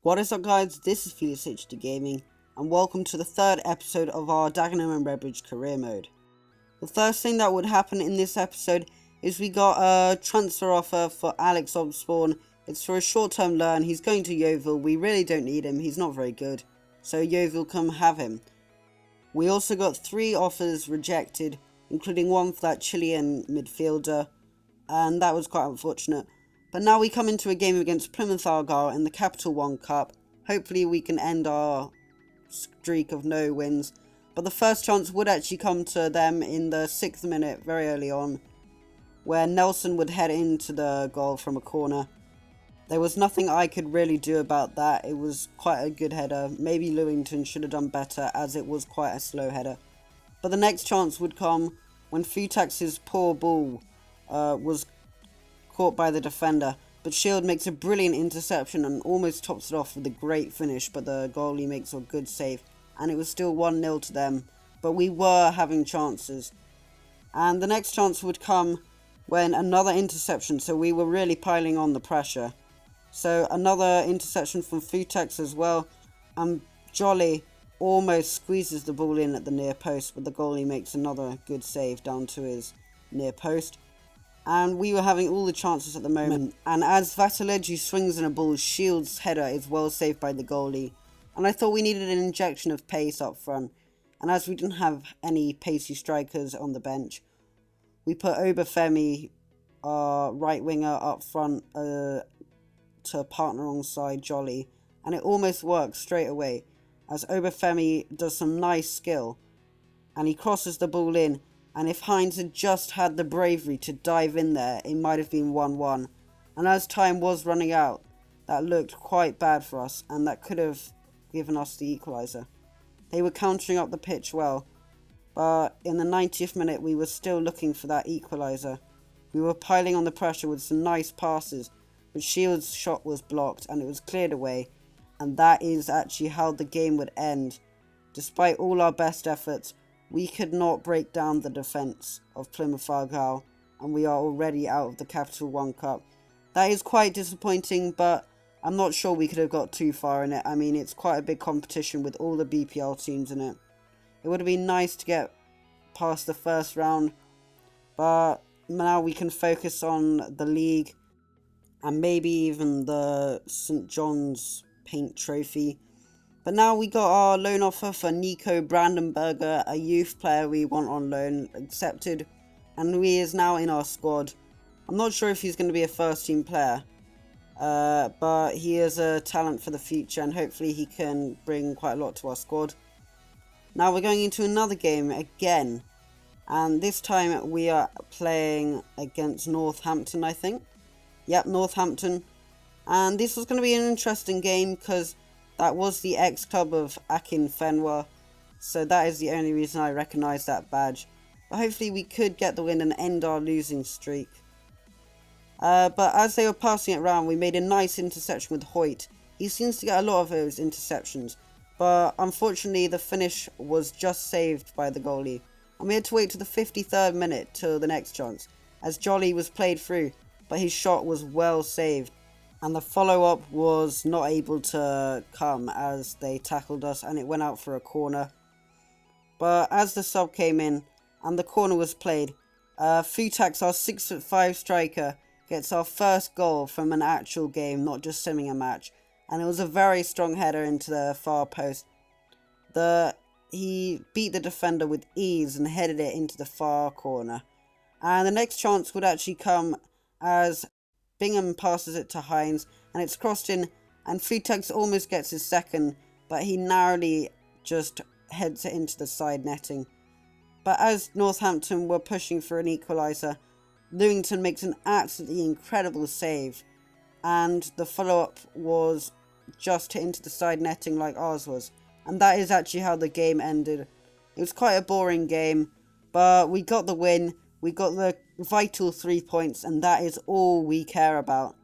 What is up guys, this is Felix HD Gaming and welcome to the third episode of our Dagenham Redbridge career mode. The first thing that would happen in this episode is we got a transfer offer for Alex Osborne. It's for a short-term loan. He's going to Yeovil. We really don't need him, he's not very good, so Yeovil come have him. We also got 3 offers rejected, including one for that Chilean midfielder, and that was quite unfortunate. But now we come into a game against Plymouth Argyle in the Capital One Cup. Hopefully we can end our streak of no wins. But the first chance would actually come to them in the 6th minute, very early on, where Nelson would head into the goal from a corner. There was nothing I could really do about that. It was quite a good header. Maybe Lewington should have done better, as it was quite a slow header. But the next chance would come when Futax's poor ball was caught by the defender, but Shield makes a brilliant interception and almost tops it off with a great finish, but the goalie makes a good save, and it was still 1-0 to them, but we were having chances. And the next chance would come when another interception, so we were really piling on the pressure. So another interception from Futax as well, and Jolly almost squeezes the ball in at the near post, but the goalie makes another good save down to his near post. And we were having all the chances at the moment, and as Vataleju swings in a ball, Shield's header is well saved by the goalie, and I thought we needed an injection of pace up front, and as we didn't have any pacey strikers on the bench, we put Obafemi, our right winger, up front to partner alongside Jolly, and it almost works straight away, as Obafemi does some nice skill, and he crosses the ball in. And if Hines had just had the bravery to dive in there, it might have been 1-1. And as time was running out, that looked quite bad for us, and that could have given us the equaliser. They were countering up the pitch well, but in the 90th minute we were still looking for that equaliser. We were piling on the pressure with some nice passes, but Shield's shot was blocked and it was cleared away, and that is actually how the game would end. Despite all our best efforts, we could not break down the defence of Plymouth Argyle, and we are already out of the Capital One Cup. That is quite disappointing, but I'm not sure we could have got too far in it. I mean, it's quite a big competition with all the BPL teams in it. It would have been nice to get past the first round, but now we can focus on the league and maybe even the St John's Paint Trophy. But now we got our loan offer for Nico Brandenberger, a youth player we want on loan, accepted, and he is now in our squad. I'm not sure if he's going to be a first team player, but he is a talent for the future and hopefully he can bring quite a lot to our squad. Now we're going into another game again, and this time we are playing against Northampton, I think. Yep, Northampton. And this was going to be an interesting game because that was the ex-club of Akin Fenwa, so that is the only reason I recognise that badge. But hopefully we could get the win and end our losing streak. But as they were passing it around, we made a nice interception with Hoyt. He seems to get a lot of those interceptions, but unfortunately the finish was just saved by the goalie. And we had to wait to the 53rd minute till the next chance, as Jolly was played through, but his shot was well saved. And the follow-up was not able to come as they tackled us and it went out for a corner. But as the sub came in and the corner was played, Futax, our 6'5" striker, gets our first goal from an actual game, not just simming a match. And it was a very strong header into the far post. He beat the defender with ease and headed it into the far corner. And the next chance would actually come as Bingham passes it to Hines, and it's crossed in, and Futax almost gets his second, but he narrowly just heads it into the side netting. But as Northampton were pushing for an equaliser, Lewington makes an absolutely incredible save, and the follow-up was just hit into the side netting like ours was. And that is actually how the game ended. It was quite a boring game, but we got the win. We got the vital 3 points, and that is all we care about.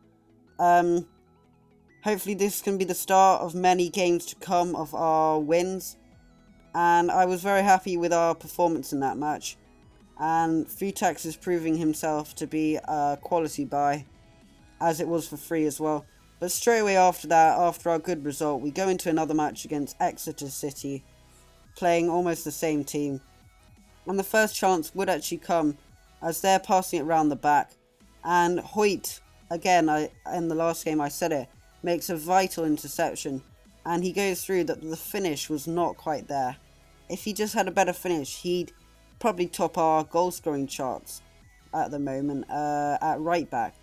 Hopefully this can be the start of many games to come of our wins. And I was very happy with our performance in that match. And Futax is proving himself to be a quality buy, as it was for free as well. But straight away after that, after our good result, we go into another match against Exeter City, playing almost the same team. And the first chance would actually come as they're passing it around the back. And Hoyt, again, in the last game I said it, makes a vital interception. And he goes through that the finish was not quite there. If he just had a better finish, he'd probably top our goal scoring charts at the moment at right back.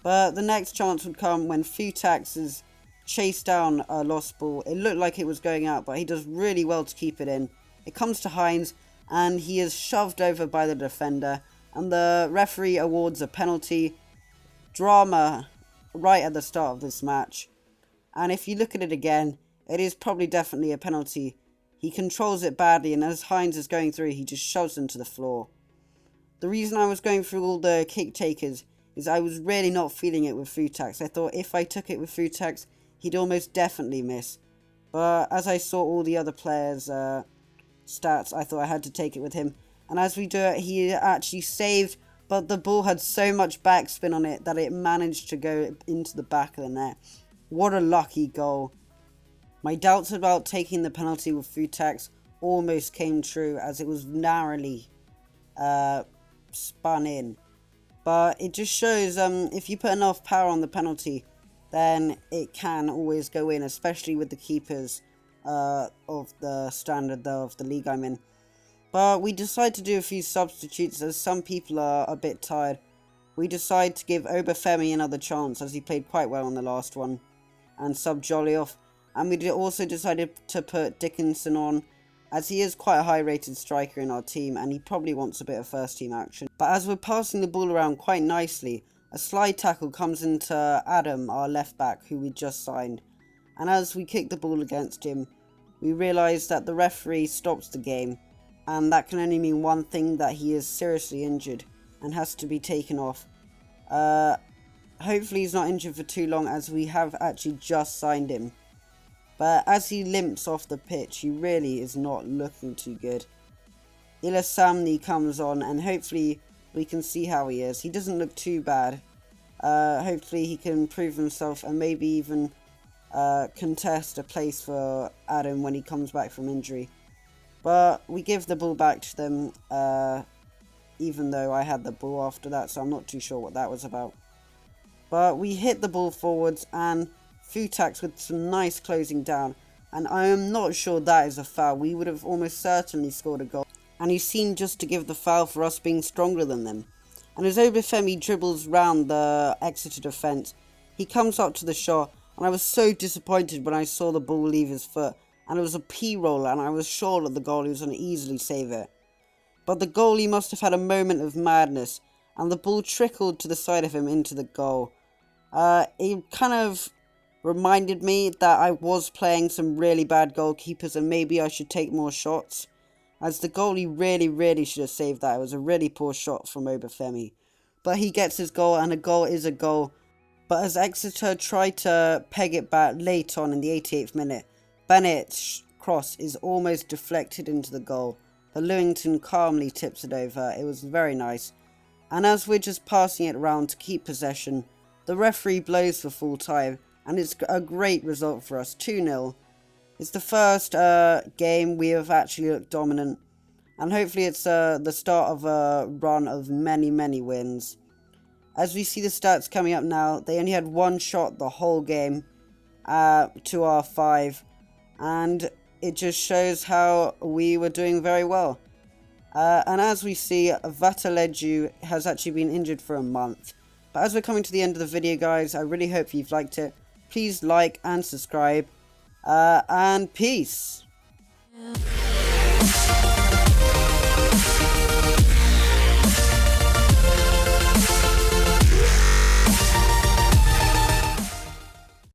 But the next chance would come when Futax is chased down a lost ball. It looked like it was going out, but he does really well to keep it in. It comes to Hines, and he is shoved over by the defender, and the referee awards a penalty. Drama right at the start of this match. And if you look at it again, it is probably definitely a penalty. He controls it badly, and as Hines is going through, he just shoves him to the floor. The reason I was going through all the kick takers is I was really not feeling it with Futax. I thought if I took it with Futax, he'd almost definitely miss. But as I saw all the other players' stats, I thought I had to take it with him. And as we do it, he actually saved, but the ball had so much backspin on it that it managed to go into the back of the net. What a lucky goal. My doubts about taking the penalty with Futax almost came true as it was narrowly spun in. But it just shows if you put enough power on the penalty, then it can always go in, especially with the keepers of the standard of the league I'm in. But we decide to do a few substitutes as some people are a bit tired. We decide to give Obafemi another chance as he played quite well in the last one, and sub Jolly off. And we also decided to put Dickinson on, as he is quite a high rated striker in our team and he probably wants a bit of first team action. But as we're passing the ball around quite nicely, a slide tackle comes into Adam, our left back, who we just signed. And as we kick the ball against him, we realise that the referee stops the game, and that can only mean one thing, that he is seriously injured and has to be taken off. Hopefully he's not injured for too long, as we have actually just signed him. But as he limps off the pitch, he really is not looking too good. Ilasamni comes on, and hopefully we can see how he is. He doesn't look too bad. Hopefully he can prove himself and maybe even contest a place for Adam when he comes back from injury. But we give the ball back to them, even though I had the ball after that, so I'm not too sure what that was about. But we hit the ball forwards, and Futax with some nice closing down, and I am not sure that is a foul. We would have almost certainly scored a goal, and he seemed just to give the foul for us being stronger than them. And as Obafemi dribbles round the Exeter defence, he comes up to the shot, and I was so disappointed when I saw the ball leave his foot, and it was a P-roller, and I was sure that the goalie was going to easily save it. But the goalie must have had a moment of madness, and the ball trickled to the side of him into the goal. It kind of reminded me that I was playing some really bad goalkeepers and maybe I should take more shots, as the goalie really should have saved that. It was a really poor shot from Obafemi. But he gets his goal, and a goal is a goal. But as Exeter tried to peg it back late on in the 88th minute, Bennett's cross is almost deflected into the goal, but Lewington calmly tips it over. It was very nice. And as we're just passing it around to keep possession, the referee blows for full time, and it's a great result for us, 2-0. It's the first game we have actually looked dominant, and hopefully it's the start of a run of many wins. As we see the stats coming up now, they only had one shot the whole game to our 5, and it just shows how we were doing very well. And as we see, Vataleju has actually been injured for a month. But as we're coming to the end of the video, guys, I really hope you've liked it. Please like and subscribe, and peace.